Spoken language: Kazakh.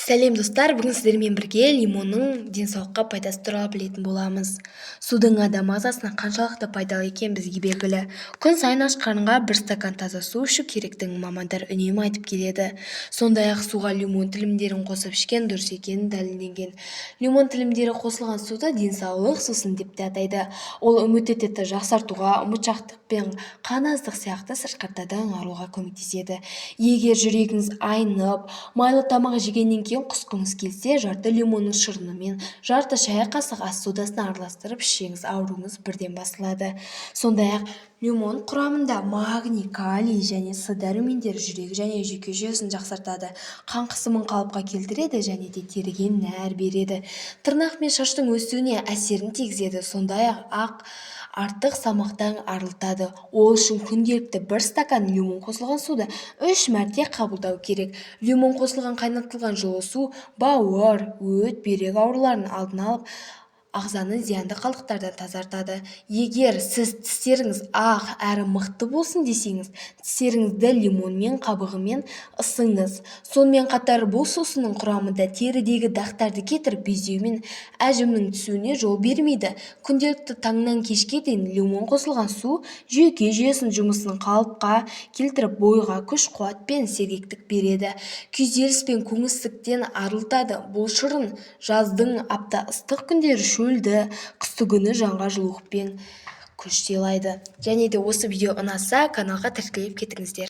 Сәлем достар, бүгін сіздермен бірге лимонның денсаулыққа пайдасы туралы білетін боламыз. Судың адам ағзасына қаншалықты пайдалы екені бізге белгілі. Күн сайын аш қарынға 1 стакан таза су ішу керектігін мамандар үнемі айтып келеді. Сондай-ақ суға лимон тілімдерін қосып ішкен дұрыс екені дәлелденген. Лимон тілімдері қосылған суды денсаулық сусын деп те атайды. Ол иммунитетті жақсартуға, ұмытшақтық пен қан аздық сияқты сырқаттардан арылуға көмектеседі. Егер жүрегіңіз айнып, майлы тамақ жегеннен кейін құсқыңыз келсе, жарты лимонның шырынымен жарты шай қасық ас содасын араластырып ішсеңіз, ауруыңыз бірден басылады. Сондай-ақ лимон құрамында магний, калий және С дәрумендері жүрек және жүйке жүйесін жақсартады, қан қысымын қалыпқа келтіреді және де теріге нәр береді. Тырнақ мен шаштың өсуіне әсерін тигізеді. Сондай-ақ артық салмақтан арылтады. Ол үшін күнделікті 1 стакан лимон қосылған суды 3 мәрте қабылдау керек. Лимон қосылған қайнатылған жылы су бауыр, өт, бүйрек ауруларының алдын алып, ағзаны зиянды қалдықтардан тазартады. Егер сіз тістеріңіз ақ әрі мықты болсын десеңіз, тістеріңізді лимонмен қабығымен ысыңыз. Сонымен қатар бұл сусынның құрамында терідегі дақтарды кетіріп, безеу мен әжімнің түсуіне жол бермейді. Күнделікті таңнан кешке дейін лимон қосылған су жүйке жүйесінің жұмысын қалыпқа келтіріп, бойға күш-қуат пен сергектік береді. Күйзеліс пен көңілсіздіктен арылтады. Бұл шырын жаздың апта ыстық күндері шөлді, қыстыгүні жанға жылулық пен күш сыйлайды. Және де осы видео ұнаса, каналға тіркеліп кетіңіздер.